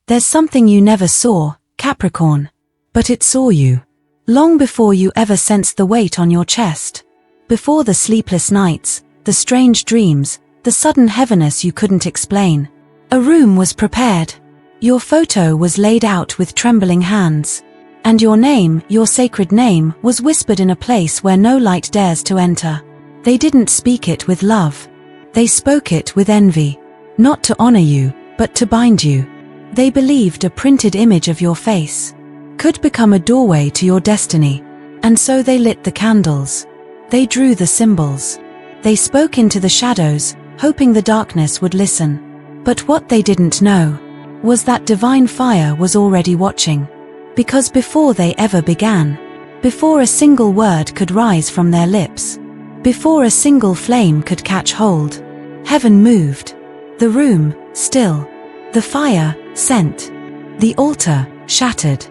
There's something you never saw, Capricorn. But it saw you. Long before you ever sensed the weight on your chest. Before the sleepless nights, the strange dreams, the sudden heaviness you couldn't explain. A room was prepared. Your photo was laid out with trembling hands. And your name, your sacred name, was whispered in a place where no light dares to enter. They didn't speak it with love. They spoke it with envy. Not to honor you, but to bind you. They believed a printed image of your face could become a doorway to your destiny. And so they lit the candles. They drew the symbols. They spoke into the shadows, hoping the darkness would listen. But what they didn't know was that divine fire was already watching. Because before they ever began, before a single word could rise from their lips, before a single flame could catch hold, heaven moved. The room, still. The fire, sent. The altar, shattered.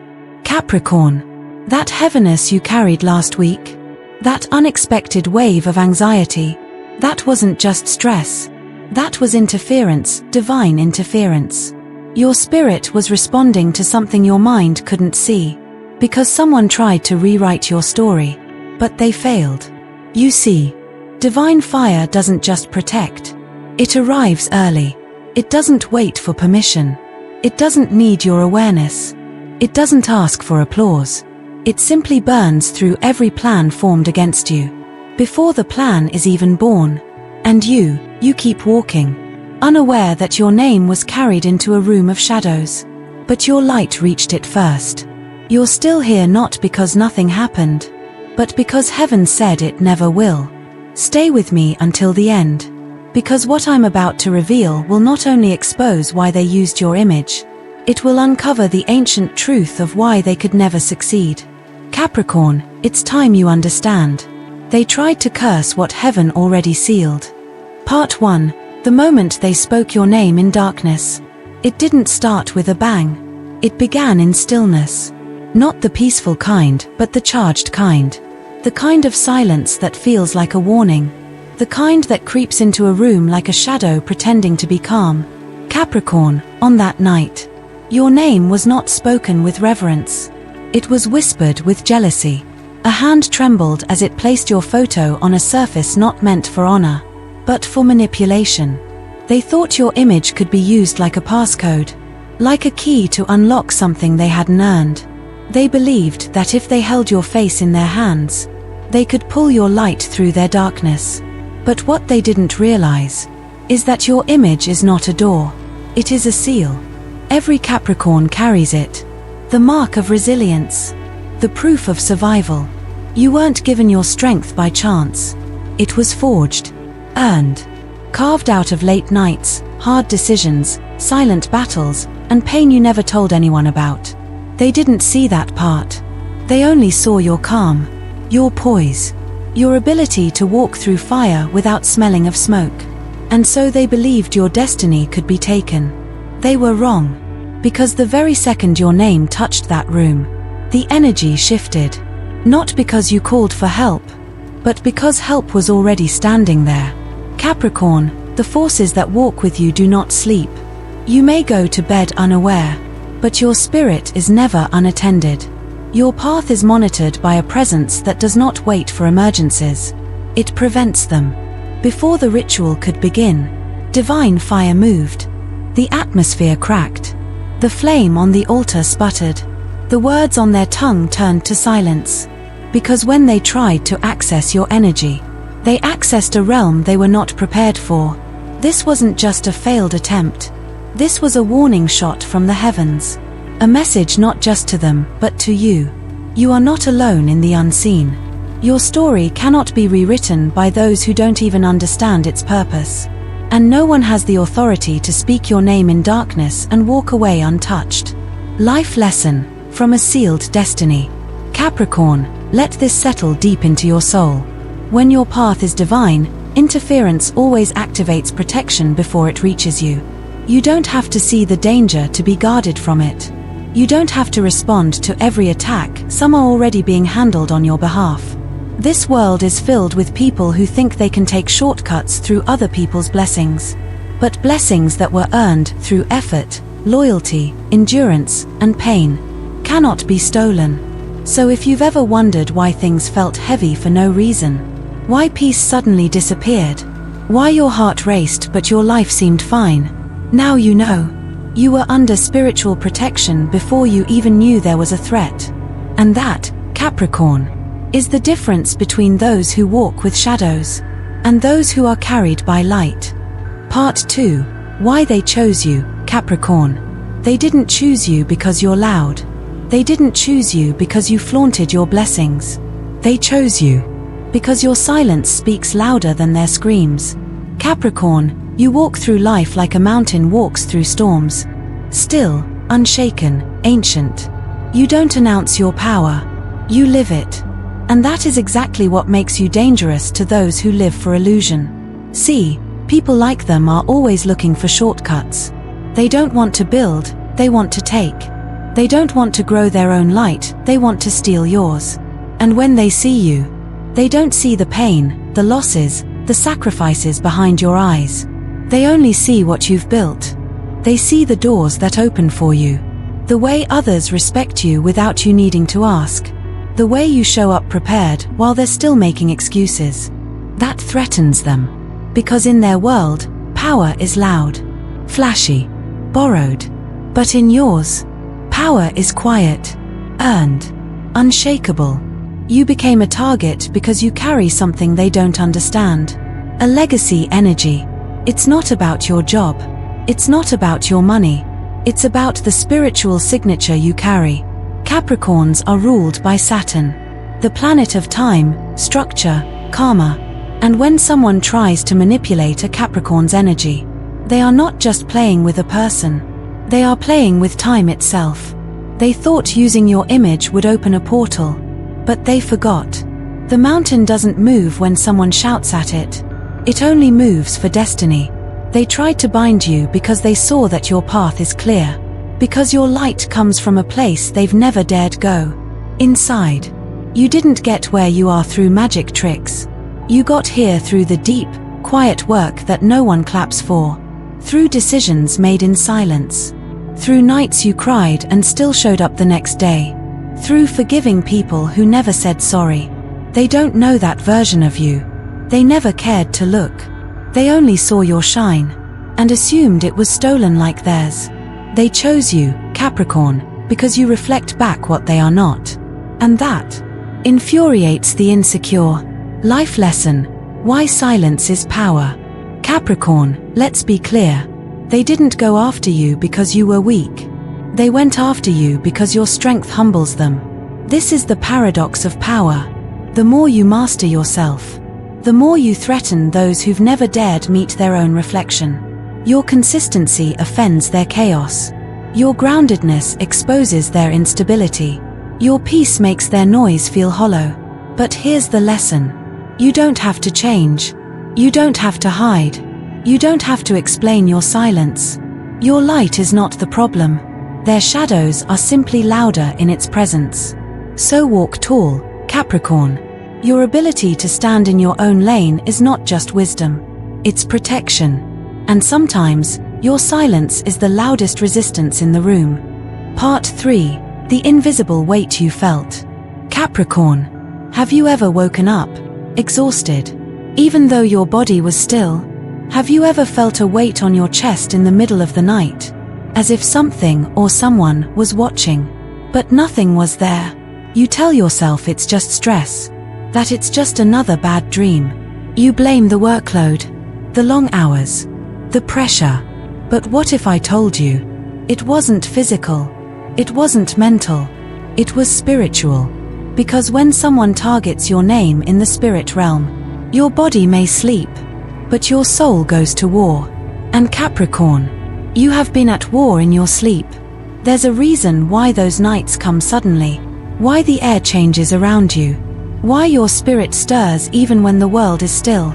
Capricorn. That heaviness you carried last week, that unexpected wave of anxiety, that wasn't just stress. That was interference, divine interference. Your spirit was responding to something your mind couldn't see, because someone tried to rewrite your story, but they failed. You see, divine fire doesn't just protect. It arrives early. It doesn't wait for permission. It doesn't need your awareness. It doesn't ask for applause. It simply burns through every plan formed against you, before the plan is even born. And you keep walking, unaware that your name was carried into a room of shadows. But your light reached it first. You're still here not because nothing happened, but because heaven said it never will. Stay with me until the end. Because what I'm about to reveal will not only expose why they used your image, it will uncover the ancient truth of why they could never succeed. Capricorn, it's time you understand. They tried to curse what heaven already sealed. Part 1. The moment they spoke your name in darkness. It didn't start with a bang. It began in stillness. Not the peaceful kind, but the charged kind. The kind of silence that feels like a warning. The kind that creeps into a room like a shadow pretending to be calm. Capricorn, on that night, your name was not spoken with reverence. It was whispered with jealousy. A hand trembled as it placed your photo on a surface not meant for honor, but for manipulation. They thought your image could be used like a passcode, like a key to unlock something they hadn't earned. They believed that if they held your face in their hands, they could pull your light through their darkness. But what they didn't realize is that your image is not a door. It is a seal. Every Capricorn carries it. The mark of resilience. The proof of survival. You weren't given your strength by chance. It was forged, earned, carved out of late nights, hard decisions, silent battles, and pain you never told anyone about. They didn't see that part. They only saw your calm, your poise, your ability to walk through fire without smelling of smoke. And so they believed your destiny could be taken. They were wrong. Because the very second your name touched that room, the energy shifted. Not because you called for help, but because help was already standing there. Capricorn, the forces that walk with you do not sleep. You may go to bed unaware, but your spirit is never unattended. Your path is monitored by a presence that does not wait for emergencies. It prevents them. Before the ritual could begin, divine fire moved. The atmosphere cracked. The flame on the altar sputtered. The words on their tongue turned to silence. Because when they tried to access your energy, they accessed a realm they were not prepared for. This wasn't just a failed attempt. This was a warning shot from the heavens. A message not just to them, but to you. You are not alone in the unseen. Your story cannot be rewritten by those who don't even understand its purpose. And no one has the authority to speak your name in darkness and walk away untouched. Life lesson from a sealed destiny. Capricorn, let this settle deep into your soul. When your path is divine, interference always activates protection before it reaches you. You don't have to see the danger to be guarded from it. You don't have to respond to every attack. Some are already being handled on your behalf. This world is filled with people who think they can take shortcuts through other people's blessings. But blessings that were earned through effort, loyalty, endurance, and pain cannot be stolen. So if you've ever wondered why things felt heavy for no reason, why peace suddenly disappeared, why your heart raced but your life seemed fine, now you know. You were under spiritual protection before you even knew there was a threat. And that, Capricorn, is the difference between those who walk with shadows and those who are carried by light. Part 2. Why they chose you, Capricorn. They didn't choose you because you're loud. They didn't choose you because you flaunted your blessings. They chose you because your silence speaks louder than their screams. Capricorn, you walk through life like a mountain walks through storms. Still, unshaken, ancient. You don't announce your power. You live it. And that is exactly what makes you dangerous to those who live for illusion. See, people like them are always looking for shortcuts. They don't want to build, they want to take. They don't want to grow their own light, they want to steal yours. And when they see you, they don't see the pain, the losses, the sacrifices behind your eyes. They only see what you've built. They see the doors that open for you. The way others respect you without you needing to ask. The way you show up prepared while they're still making excuses. That threatens them. Because in their world, power is loud, flashy, borrowed. But in yours, power is quiet, earned, unshakable. You became a target because you carry something they don't understand. A legacy energy. It's not about your job. It's not about your money. It's about the spiritual signature you carry. Capricorns are ruled by Saturn, the planet of time, structure, karma. And when someone tries to manipulate a Capricorn's energy, they are not just playing with a person. They are playing with time itself. They thought using your image would open a portal, but they forgot. The mountain doesn't move when someone shouts at it. It only moves for destiny. They tried to bind you because they saw that your path is clear. Because your light comes from a place they've never dared go. Inside. You didn't get where you are through magic tricks. You got here through the deep, quiet work that no one claps for. Through decisions made in silence. Through nights you cried and still showed up the next day. Through forgiving people who never said sorry. They don't know that version of you. They never cared to look. They only saw your shine and assumed it was stolen like theirs. They chose you, Capricorn, because you reflect back what they are not. And that infuriates the insecure. Life lesson: why silence is power. Capricorn, let's be clear. They didn't go after you because you were weak. They went after you because your strength humbles them. This is the paradox of power. The more you master yourself, the more you threaten those who've never dared meet their own reflection. Your consistency offends their chaos. Your groundedness exposes their instability. Your peace makes their noise feel hollow. But here's the lesson. You don't have to change. You don't have to hide. You don't have to explain your silence. Your light is not the problem. Their shadows are simply louder in its presence. So walk tall, Capricorn. Your ability to stand in your own lane is not just wisdom. It's protection. And sometimes, your silence is the loudest resistance in the room. Part 3. The invisible weight you felt. Capricorn. Have you ever woken up, exhausted, even though your body was still? Have you ever felt a weight on your chest in the middle of the night? As if something or someone was watching, but nothing was there. You tell yourself it's just stress, that it's just another bad dream. You blame the workload, the long hours, the pressure. But what if I told you? It wasn't physical. It wasn't mental. It was spiritual. Because when someone targets your name in the spirit realm, your body may sleep, but your soul goes to war. And Capricorn, you have been at war in your sleep. There's a reason why those nights come suddenly, why the air changes around you, why your spirit stirs even when the world is still.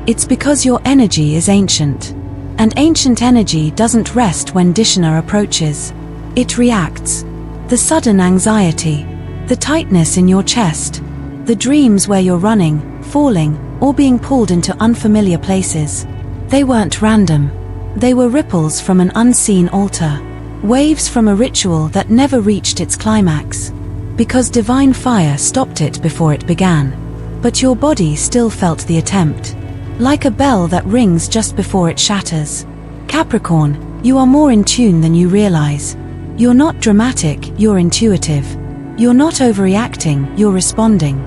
It's because your energy is ancient. And ancient energy doesn't rest when Dishna approaches. It reacts. The sudden anxiety, the tightness in your chest, the dreams where you're running, falling, or being pulled into unfamiliar places. They weren't random. They were ripples from an unseen altar. Waves from a ritual that never reached its climax. Because divine fire stopped it before it began. But your body still felt the attempt. Like a bell that rings just before it shatters. Capricorn, you are more in tune than you realize. You're not dramatic, you're intuitive. You're not overreacting, you're responding.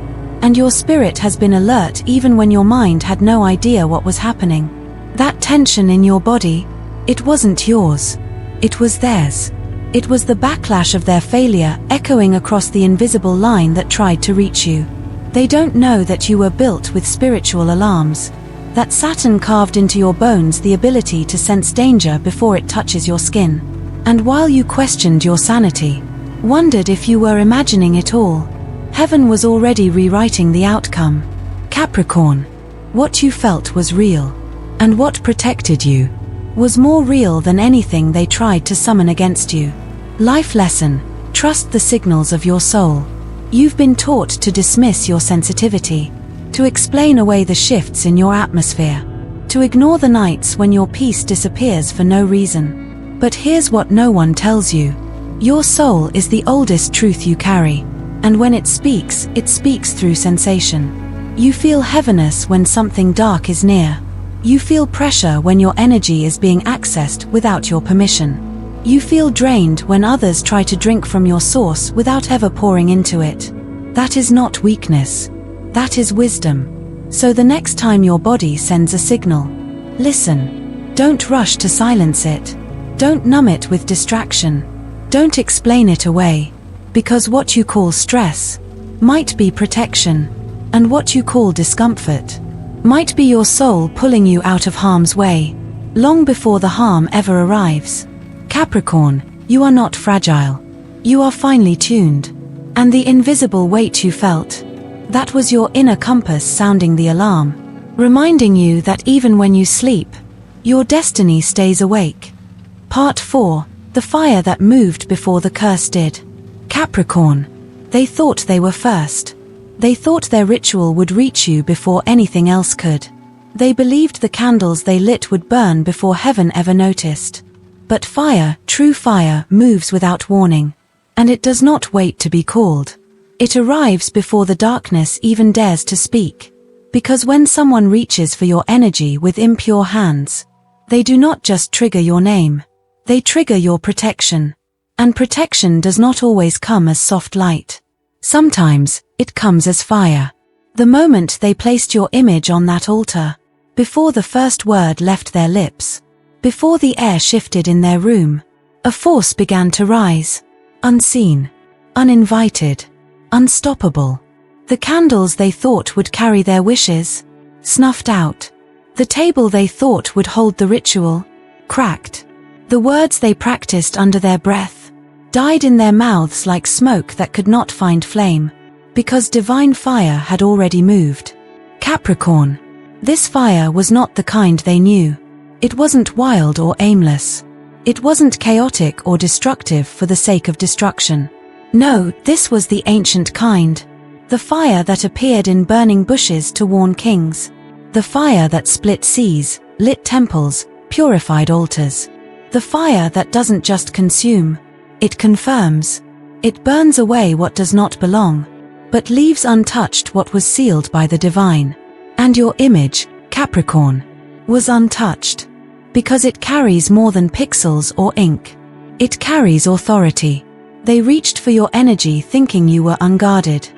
And your spirit has been alert even when your mind had no idea what was happening. That tension in your body, it wasn't yours. It was theirs. It was the backlash of their failure echoing across the invisible line that tried to reach you. They don't know that you were built with spiritual alarms. That Saturn carved into your bones the ability to sense danger before it touches your skin. And while you questioned your sanity, wondered if you were imagining it all, heaven was already rewriting the outcome. Capricorn, what you felt was real. And what protected you was more real than anything they tried to summon against you. Life lesson, trust the signals of your soul. You've been taught to dismiss your sensitivity, to explain away the shifts in your atmosphere, to ignore the nights when your peace disappears for no reason. But here's what no one tells you. Your soul is the oldest truth you carry, and when it speaks through sensation. You feel heaviness when something dark is near. You feel pressure when your energy is being accessed without your permission. You feel drained when others try to drink from your source without ever pouring into it. That is not weakness. That is wisdom. So the next time your body sends a signal, listen. Don't rush to silence it. Don't numb it with distraction. Don't explain it away. Because what you call stress might be protection, and what you call discomfort might be your soul pulling you out of harm's way, long before the harm ever arrives. Capricorn, you are not fragile. You are finely tuned. And the invisible weight you felt, that was your inner compass sounding the alarm, reminding you that even when you sleep, your destiny stays awake. Part 4, the fire that moved before the curse did. Capricorn, they thought they were first. They thought their ritual would reach you before anything else could. They believed the candles they lit would burn before heaven ever noticed. But fire, true fire, moves without warning. And it does not wait to be called. It arrives before the darkness even dares to speak. Because when someone reaches for your energy with impure hands, they do not just trigger your name. They trigger your protection. And protection does not always come as soft light. Sometimes, it comes as fire. The moment they placed your image on that altar, before the first word left their lips, before the air shifted in their room, a force began to rise. Unseen, uninvited, unstoppable. The candles they thought would carry their wishes, snuffed out. The table they thought would hold the ritual, cracked. The words they practiced under their breath, died in their mouths like smoke that could not find flame, because divine fire had already moved. Capricorn, this fire was not the kind they knew. It wasn't wild or aimless. It wasn't chaotic or destructive for the sake of destruction. No, this was the ancient kind. The fire that appeared in burning bushes to warn kings. The fire that split seas, lit temples, purified altars. The fire that doesn't just consume. It confirms. It burns away what does not belong, but leaves untouched what was sealed by the divine. And your image, Capricorn, was untouched. Because it carries more than pixels or ink. It carries authority. They reached for your energy thinking you were unguarded.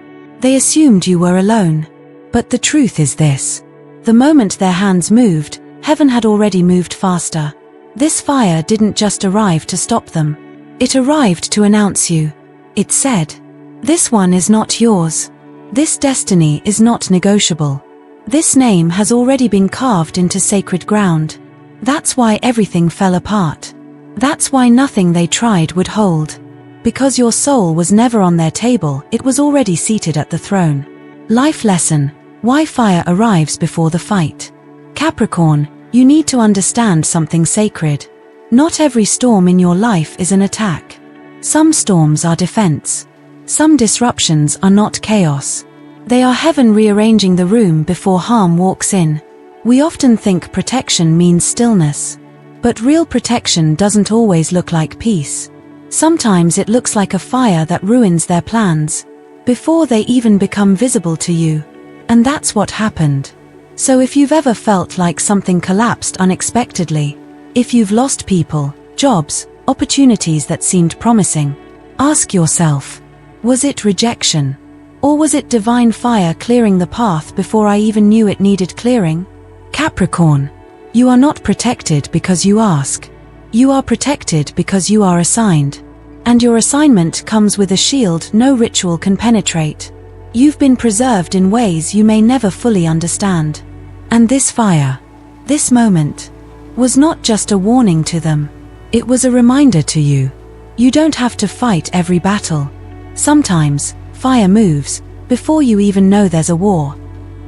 They assumed you were alone. But the truth is this. The moment their hands moved, heaven had already moved faster. This fire didn't just arrive to stop them. It arrived to announce you. It said, this one is not yours. This destiny is not negotiable. This name has already been carved into sacred ground. That's why everything fell apart. That's why nothing they tried would hold. Because your soul was never on their table, it was already seated at the throne. Life lesson, why fire arrives before the fight. Capricorn, you need to understand something sacred. Not every storm in your life is an attack. Some storms are defense. Some disruptions are not chaos. They are heaven rearranging the room before harm walks in. We often think protection means stillness. But real protection doesn't always look like peace. Sometimes it looks like a fire that ruins their plans before they even become visible to you. And that's what happened. So if you've ever felt like something collapsed unexpectedly, if you've lost people, jobs, opportunities that seemed promising, ask yourself, was it rejection? Or was it divine fire clearing the path before I even knew it needed clearing? Capricorn, you are not protected because you ask. You are protected because you are assigned. And your assignment comes with a shield no ritual can penetrate. You've been preserved in ways you may never fully understand. And this fire, this moment, was not just a warning to them. It was a reminder to you. You don't have to fight every battle. Sometimes, fire moves before you even know there's a war.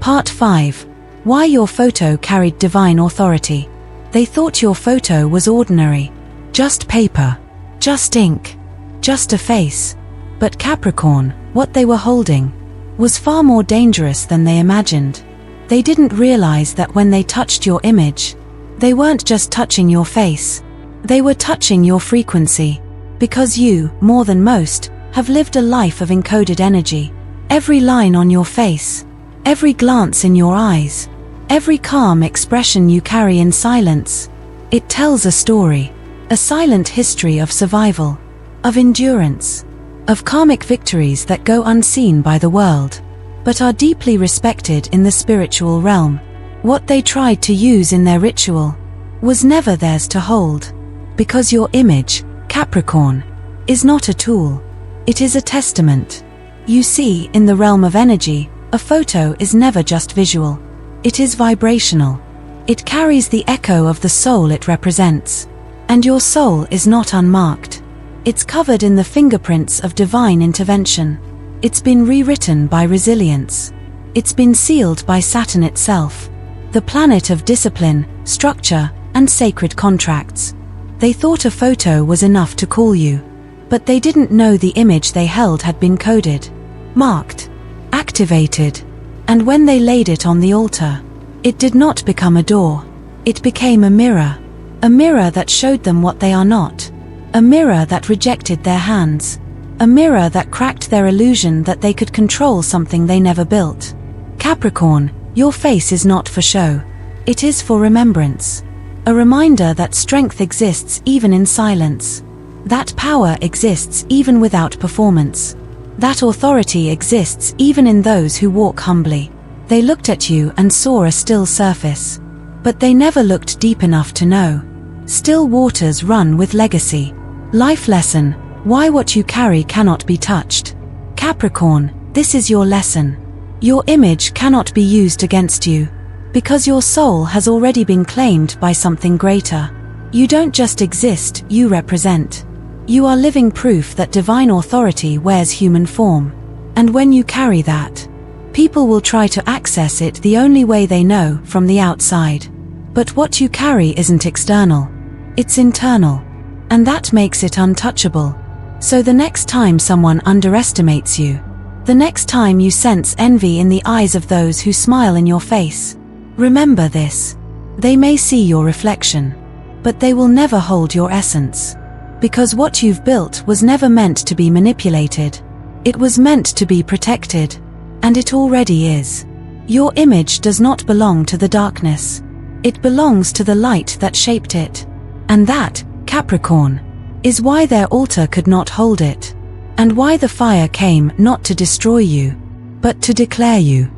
Part 5. Why your photo carried divine authority. They thought your photo was ordinary. Just paper. Just ink. Just a face. But Capricorn, what they were holding, was far more dangerous than they imagined. They didn't realize that when they touched your image, they weren't just touching your face. They were touching your frequency. Because you, more than most, have lived a life of encoded energy. Every line on your face, every glance in your eyes, every calm expression you carry in silence, it tells a story, a silent history of survival, of endurance, of karmic victories that go unseen by the world, but are deeply respected in the spiritual realm. What they tried to use in their ritual was never theirs to hold, because your image, Capricorn, is not a tool. It is a testament. You see, in the realm of energy, a photo is never just visual. It is vibrational. It carries the echo of the soul it represents. And your soul is not unmarked. It's covered in the fingerprints of divine intervention. It's been rewritten by resilience. It's been sealed by Saturn itself, the planet of discipline, structure, and sacred contracts. They thought a photo was enough to call you. But they didn't know the image they held had been coded, marked, activated. And when they laid it on the altar, it did not become a door. It became a mirror that showed them what they are not, a mirror that rejected their hands, a mirror that cracked their illusion that they could control something they never built. Capricorn, your face is not for show. It is for remembrance. A reminder that strength exists even in silence. That power exists even without performance. That authority exists even in those who walk humbly. They looked at you and saw a still surface. But they never looked deep enough to know. Still waters run with legacy. Life lesson, why what you carry cannot be touched. Capricorn, this is your lesson. Your image cannot be used against you. Because your soul has already been claimed by something greater. You don't just exist, you represent. You are living proof that divine authority wears human form. And when you carry that, people will try to access it the only way they know, from the outside. But what you carry isn't external. It's internal. And that makes it untouchable. So the next time someone underestimates you, the next time you sense envy in the eyes of those who smile in your face, remember this. They may see your reflection, but they will never hold your essence. Because what you've built was never meant to be manipulated. It was meant to be protected. And it already is. Your image does not belong to the darkness. It belongs to the light that shaped it. And that, Capricorn, is why their altar could not hold it. And why the fire came not to destroy you, but to declare you.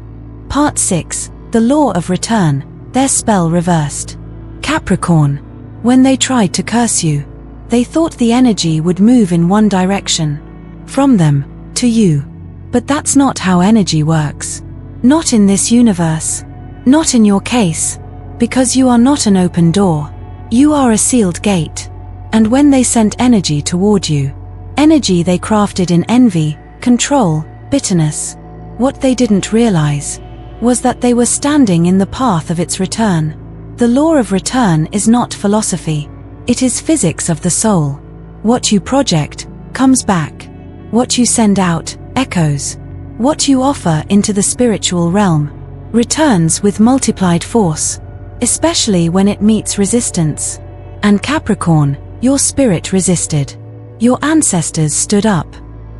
Part 6. The Law of Return, their spell reversed. Capricorn, when they tried to curse you, they thought the energy would move in one direction, from them, to you. But that's not how energy works. Not in this universe. Not in your case. Because you are not an open door. You are a sealed gate. And when they sent energy toward you, energy they crafted in envy, control, bitterness, what they didn't realize was that they were standing in the path of its return. The law of return is not philosophy. It is physics of the soul. What you project comes back. What you send out echoes. What you offer into the spiritual realm returns with multiplied force, especially when it meets resistance. And Capricorn, your spirit resisted. Your ancestors stood up.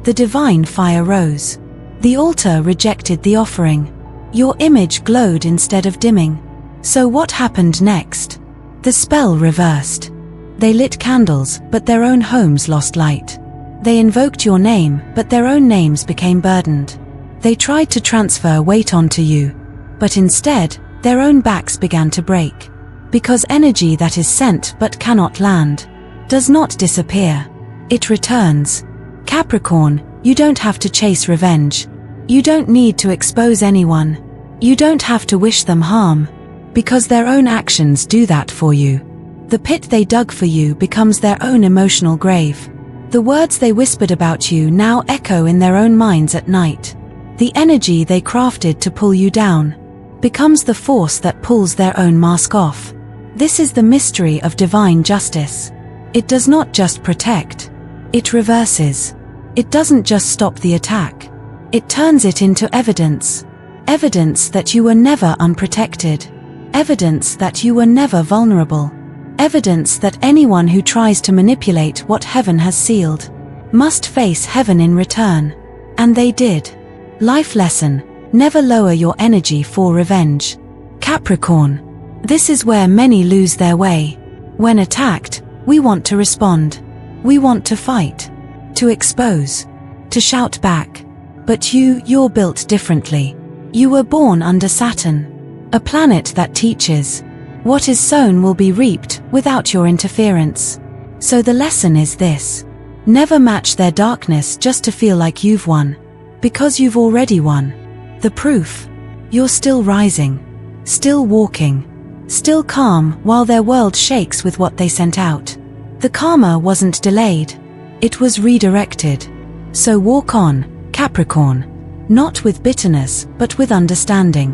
The divine fire rose. The altar rejected the offering. Your image glowed instead of dimming. So what happened next? The spell reversed. They lit candles, but their own homes lost light. They invoked your name, but their own names became burdened. They tried to transfer weight onto you, but instead, their own backs began to break. Because energy that is sent but cannot land does not disappear. It returns. Capricorn, you don't have to chase revenge. You don't need to expose anyone. You don't have to wish them harm, because their own actions do that for you. The pit they dug for you becomes their own emotional grave. The words they whispered about you now echo in their own minds at night. The energy they crafted to pull you down becomes the force that pulls their own mask off. This is the mystery of divine justice. It does not just protect. It reverses. It doesn't just stop the attack. It turns it into evidence. Evidence that you were never unprotected. Evidence that you were never vulnerable. Evidence that anyone who tries to manipulate what heaven has sealed must face heaven in return. And they did. Life lesson: never lower your energy for revenge. Capricorn. This is where many lose their way. When attacked, we want to respond. We want to fight, to expose, to shout back. But you're built differently. You were born under Saturn, a planet that teaches. What is sown will be reaped without your interference. So the lesson is this: never match their darkness just to feel like you've won, because you've already won. The proof: you're still rising, still walking, still calm while their world shakes with what they sent out. The karma wasn't delayed, it was redirected. So walk on, Capricorn. Not with bitterness, but with understanding.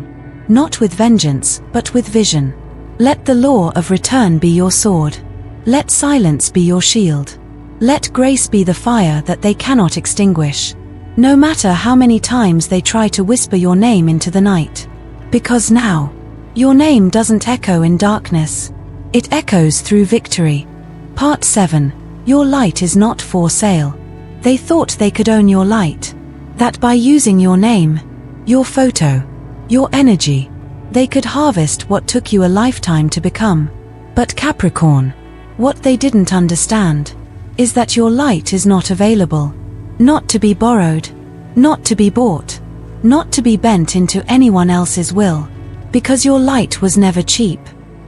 Not with vengeance, but with vision. Let the law of return be your sword. Let silence be your shield. Let grace be the fire that they cannot extinguish, no matter how many times they try to whisper your name into the night. Because now, your name doesn't echo in darkness. It echoes through victory. Part 7. Your light is not for sale. They thought they could own your light. That by using your name, your photo, your energy, they could harvest what took you a lifetime to become. But Capricorn, what they didn't understand is that your light is not available. Not to be borrowed, not to be bought, not to be bent into anyone else's will. Because your light was never cheap.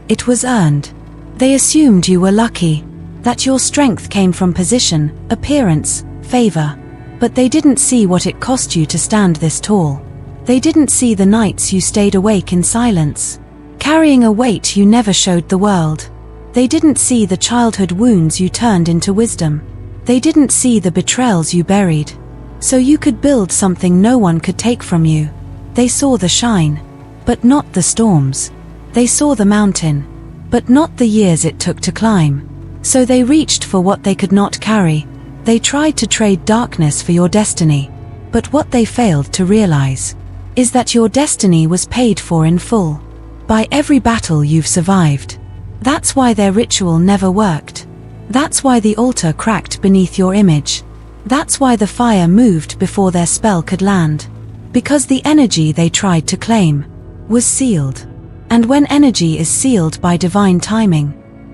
It was earned. They assumed you were lucky, that your strength came from position, appearance, favor. But they didn't see what it cost you to stand this tall. They didn't see the nights you stayed awake in silence, carrying a weight you never showed the world. They didn't see the childhood wounds you turned into wisdom. They didn't see the betrayals you buried, so you could build something no one could take from you. They saw the shine, but not the storms. They saw the mountain, but not the years it took to climb. So they reached for what they could not carry. They tried to trade darkness for your destiny, but what they failed to realize is that your destiny was paid for in full by every battle you've survived. That's why their ritual never worked. That's why the altar cracked beneath your image. That's why the fire moved before their spell could land. Because the energy they tried to claim was sealed. And when energy is sealed by divine timing,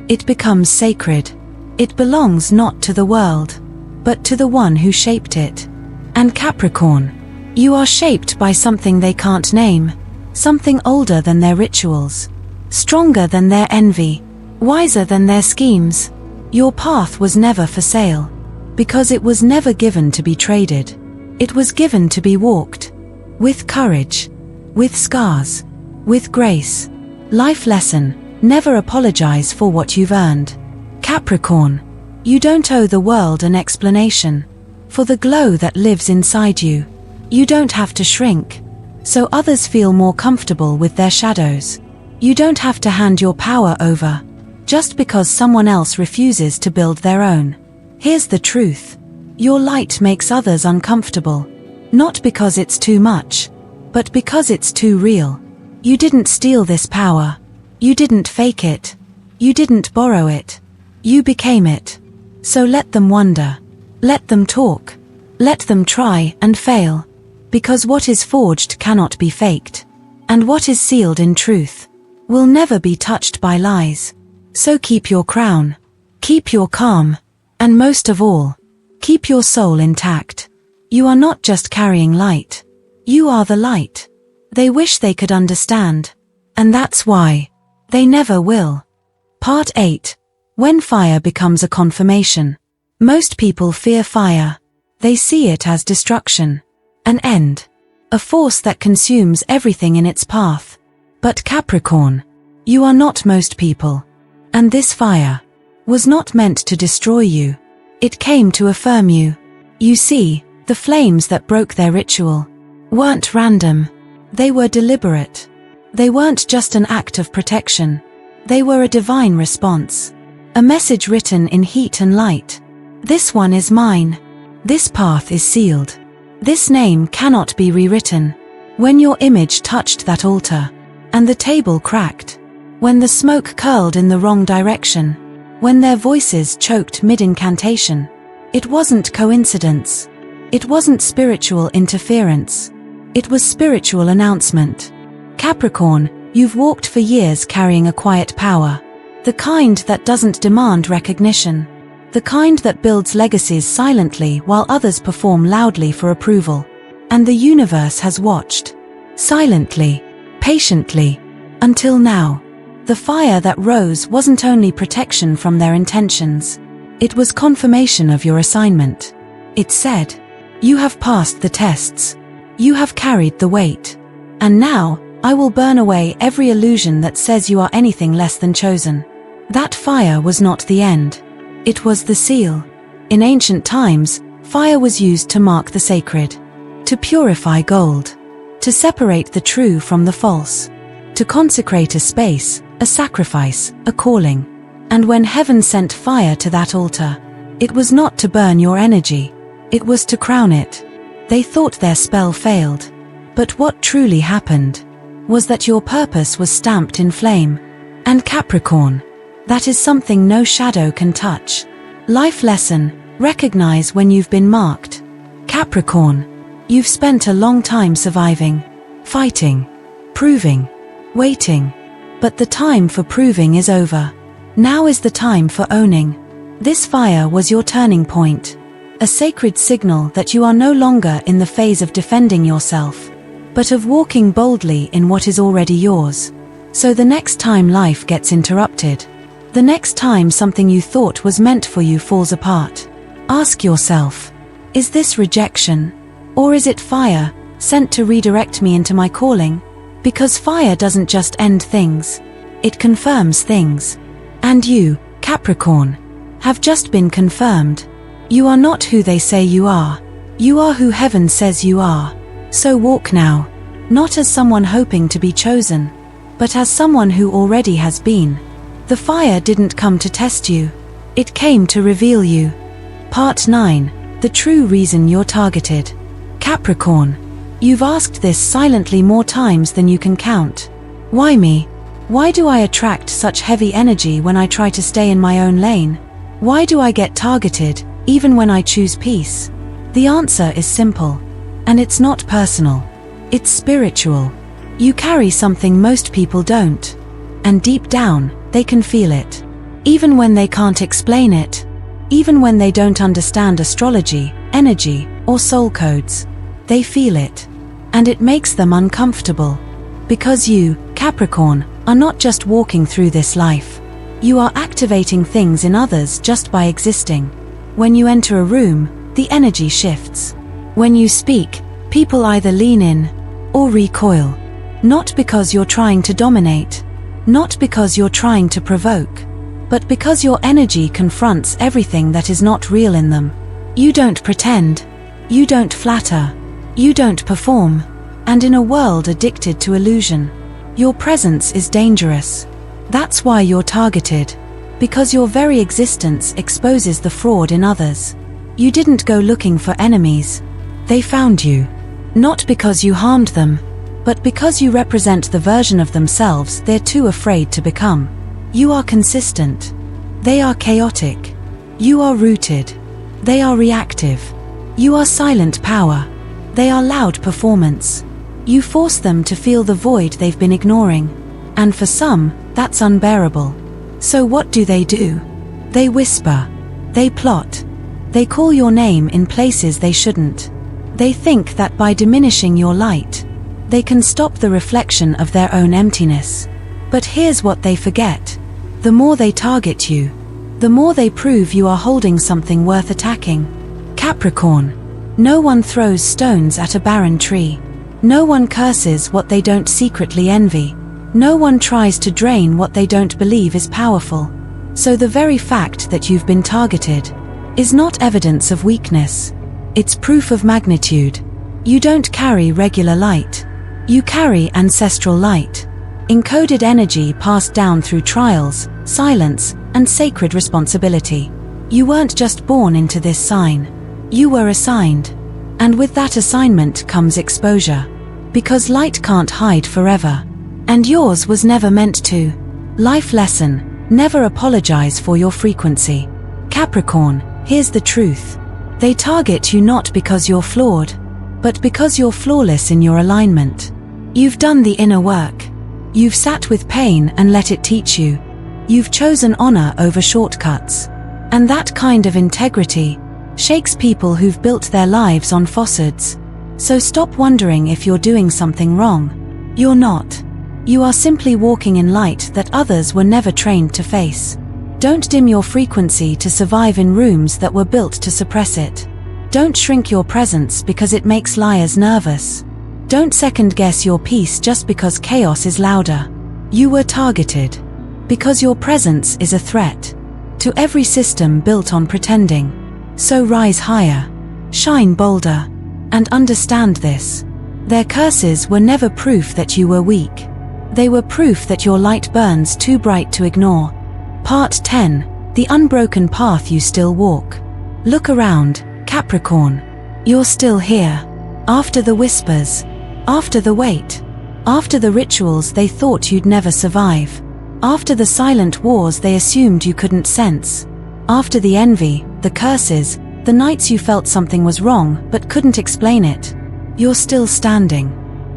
it becomes sacred. It belongs not to the world, but to the one who shaped it. And Capricorn, you are shaped by something they can't name, something older than their rituals, stronger than their envy, wiser than their schemes. Your path was never for sale, because it was never given to be traded. It was given to be walked, with courage, with scars, with grace. Life lesson: never apologize for what you've earned. Capricorn, you don't owe the world an explanation for the glow that lives inside you. You don't have to shrink so others feel more comfortable with their shadows. You don't have to hand your power over just because someone else refuses to build their own. Here's the truth: your light makes others uncomfortable, not because it's too much, but because it's too real. You didn't steal this power. You didn't fake it. You didn't borrow it. You became it. So let them wonder. Let them talk. Let them try and fail. Because what is forged cannot be faked. And what is sealed in truth will never be touched by lies. So keep your crown. Keep your calm. And most of all, keep your soul intact. You are not just carrying light. You are the light. They wish they could understand. And that's why they never will. Part 8. When fire becomes a confirmation. Most people fear fire. They see it as destruction. An end. A force that consumes everything in its path. But Capricorn, you are not most people. And this fire was not meant to destroy you. It came to affirm you. You see, the flames that broke their ritual weren't random. They were deliberate. They weren't just an act of protection. They were a divine response. A message written in heat and light. This one is mine. This path is sealed. This name cannot be rewritten. When your image touched that altar, and the table cracked, when the smoke curled in the wrong direction, when their voices choked mid-incantation, it wasn't coincidence. It wasn't spiritual interference. It was spiritual announcement. Capricorn, you've walked for years carrying a quiet power. The kind that doesn't demand recognition. The kind that builds legacies silently while others perform loudly for approval. And the universe has watched. Silently. Patiently. Until now. The fire that rose wasn't only protection from their intentions. It was confirmation of your assignment. It said, you have passed the tests. You have carried the weight. And now, I will burn away every illusion that says you are anything less than chosen. That fire was not the end. It was the seal. In ancient times, fire was used to mark the sacred. To purify gold. To separate the true from the false. To consecrate a space, a sacrifice, a calling. And when heaven sent fire to that altar, it was not to burn your energy. It was to crown it. They thought their spell failed. But what truly happened was that your purpose was stamped in flame. And Capricorn, that is something no shadow can touch. Life lesson, recognize when you've been marked. Capricorn, you've spent a long time surviving, fighting, proving, waiting. But the time for proving is over. Now is the time for owning. This fire was your turning point. A sacred signal that you are no longer in the phase of defending yourself, but of walking boldly in what is already yours. So the next time life gets interrupted, the next time something you thought was meant for you falls apart, ask yourself, is this rejection? Or is it fire, sent to redirect me into my calling? Because fire doesn't just end things, it confirms things. And you, Capricorn, have just been confirmed. You are not who they say you are. You are who heaven says you are. So walk now, not as someone hoping to be chosen, but as someone who already has been. The fire didn't come to test you. It came to reveal you. Part 9. The true reason you're targeted. Capricorn, you've asked this silently more times than you can count. Why me? Why do I attract such heavy energy when I try to stay in my own lane? Why do I get targeted, even when I choose peace? The answer is simple. And it's not personal. It's spiritual. You carry something most people don't. And deep down, they can feel it. Even when they can't explain it. Even when they don't understand astrology, energy, or soul codes. They feel it. And it makes them uncomfortable. Because you, Capricorn, are not just walking through this life. You are activating things in others just by existing. When you enter a room, the energy shifts. When you speak, people either lean in or recoil. Not because you're trying to dominate. Not because you're trying to provoke. But because your energy confronts everything that is not real in them. You don't pretend. You don't flatter. You don't perform. And in a world addicted to illusion, your presence is dangerous. That's why you're targeted. Because your very existence exposes the fraud in others. You didn't go looking for enemies. They found you. Not because you harmed them, but because you represent the version of themselves they're too afraid to become. You are consistent. They are chaotic. You are rooted. They are reactive. You are silent power. They are loud performance. You force them to feel the void they've been ignoring. And for some, that's unbearable. So what do? They whisper. They plot. They call your name in places they shouldn't. They think that by diminishing your light, they can stop the reflection of their own emptiness. But here's what they forget. The more they target you, the more they prove you are holding something worth attacking. Capricorn. No one throws stones at a barren tree. No one curses what they don't secretly envy. No one tries to drain what they don't believe is powerful. So the very fact that you've been targeted is not evidence of weakness. It's proof of magnitude. You don't carry regular light. You carry ancestral light. Encoded energy passed down through trials, silence, and sacred responsibility. You weren't just born into this sign. You were assigned. And with that assignment comes exposure. Because light can't hide forever. And yours was never meant to. Life lesson. Never apologize for your frequency. Capricorn, here's the truth. They target you not because you're flawed, but because you're flawless in your alignment. You've done the inner work. You've sat with pain and let it teach you. You've chosen honor over shortcuts. And that kind of integrity shakes people who've built their lives on facades. So stop wondering if you're doing something wrong. You're not. You are simply walking in light that others were never trained to face. Don't dim your frequency to survive in rooms that were built to suppress it. Don't shrink your presence because it makes liars nervous. Don't second-guess your peace just because chaos is louder. You were targeted because your presence is a threat to every system built on pretending. So rise higher, shine bolder, and understand this. Their curses were never proof that you were weak. They were proof that your light burns too bright to ignore. Part 10. The unbroken path you still walk. Look around, Capricorn. You're still here. After the whispers. After the wait. After the rituals they thought you'd never survive. After the silent wars they assumed you couldn't sense. After the envy, the curses, the nights you felt something was wrong but couldn't explain it. You're still standing.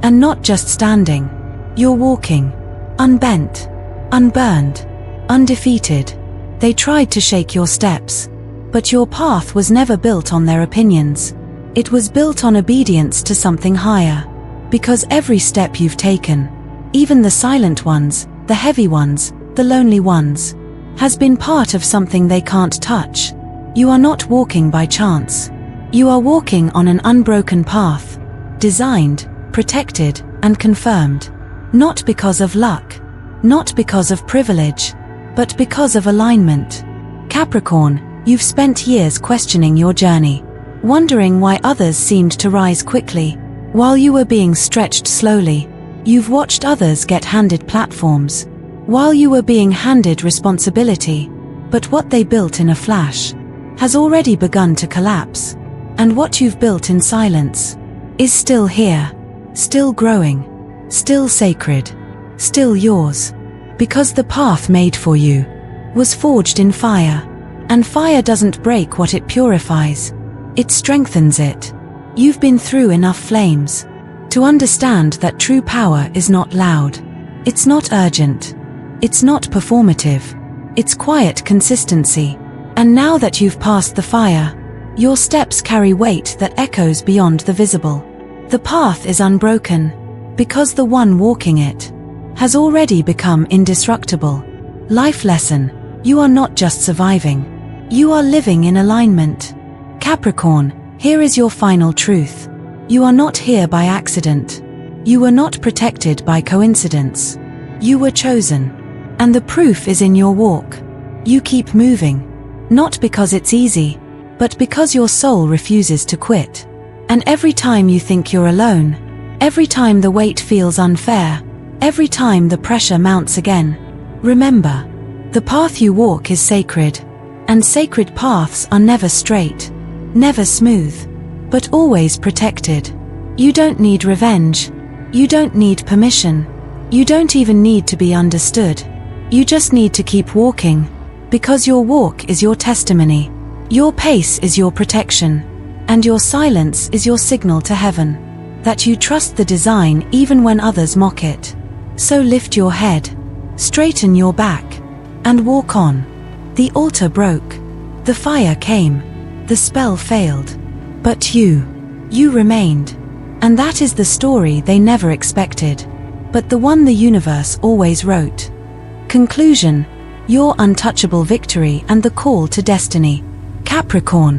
And not just standing. You're walking. Unbent. Unburned. Undefeated. They tried to shake your steps. But your path was never built on their opinions. It was built on obedience to something higher. Because every step you've taken, even the silent ones, the heavy ones, the lonely ones, has been part of something they can't touch. You are not walking by chance. You are walking on an unbroken path. Designed, protected, and confirmed. Not because of luck. Not because of privilege. But because of alignment. Capricorn, you've spent years questioning your journey. Wondering why others seemed to rise quickly, while you were being stretched slowly. You've watched others get handed platforms, while you were being handed responsibility. But what they built in a flash has already begun to collapse. And what you've built in silence is still here, still growing, still sacred, still yours. Because the path made for you was forged in fire. And fire doesn't break what it purifies. It strengthens it. You've been through enough flames to understand that true power is not loud. It's not urgent. It's not performative. It's quiet consistency. And now that you've passed the fire, your steps carry weight that echoes beyond the visible. The path is unbroken because the one walking it has already become indestructible. Life lesson. You are not just surviving. You are living in alignment. Capricorn, here is your final truth. You are not here by accident. You were not protected by coincidence. You were chosen. And the proof is in your walk. You keep moving. Not because it's easy, but because your soul refuses to quit. And every time you think you're alone, every time the weight feels unfair, every time the pressure mounts again, remember, the path you walk is sacred. And sacred paths are never straight, never smooth, but always protected. You don't need revenge. You don't need permission. You don't even need to be understood. You just need to keep walking, Because your walk is your testimony. Your pace is your protection. And your silence is your signal to heaven that you trust the design even when others mock it. So lift your head, straighten your back, and walk on. The altar broke. The fire came. The spell failed. But you remained. And that is the story they never expected, but the one the universe always wrote. Conclusion: your untouchable victory and the call to destiny. Capricorn,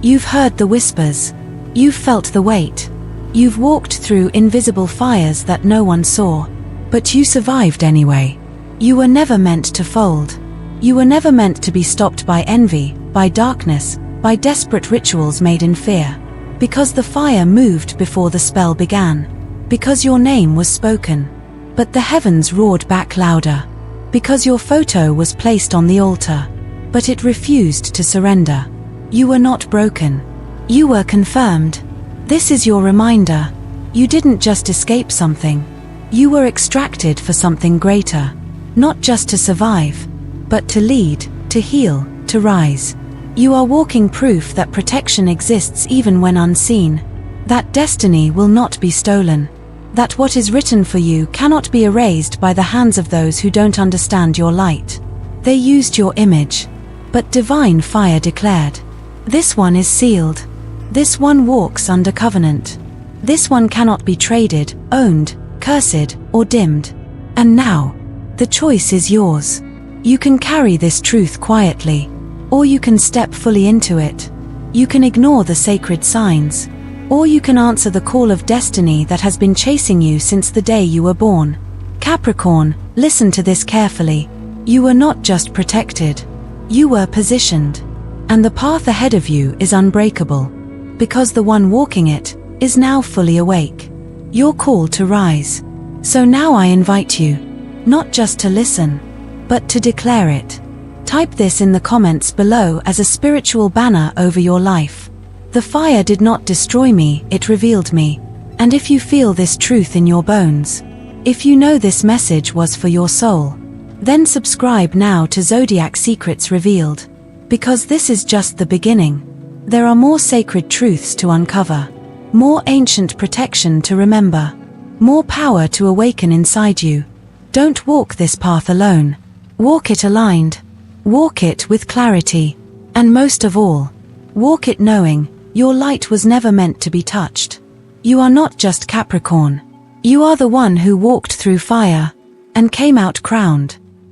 you've heard the whispers. You've felt the weight. You've walked through invisible fires that no one saw. But you survived anyway. You were never meant to fold. You were never meant to be stopped by envy, by darkness, by desperate rituals made in fear. Because the fire moved before the spell began. Because your name was spoken. But the heavens roared back louder. Because your photo was placed on the altar. But it refused to surrender. You were not broken. You were confirmed. This is your reminder. You didn't just escape something. You were extracted for something greater. Not just to survive, but to lead, to heal, to rise. You are walking proof that protection exists even when unseen. That destiny will not be stolen. That what is written for you cannot be erased by the hands of those who don't understand your light. They used your image, but divine fire declared, "This one is sealed. This one walks under covenant. This one cannot be traded, owned, cursed, or dimmed." And now, the choice is yours. You can carry this truth quietly, or you can step fully into it. You can ignore the sacred signs, or you can answer the call of destiny that has been chasing you since the day you were born. Capricorn, listen to this carefully. You were not just protected. You were positioned. And the path ahead of you is unbreakable, because the one walking it is now fully awake. Your call to rise. So now I invite you, not just to listen, but to declare it. Type this in the comments below as a spiritual banner over your life. The fire did not destroy me, it revealed me. And if you feel this truth in your bones, if you know this message was for your soul, then subscribe now to Zodiac Secrets Revealed. Because this is just the beginning. There are more sacred truths to uncover, more ancient protection to remember, more power to awaken inside you. Don't walk this path alone. Walk it aligned. Walk it with clarity. And most of all, walk it knowing your light was never meant to be touched. You are not just Capricorn. You are the one who walked through fire and came out crowned.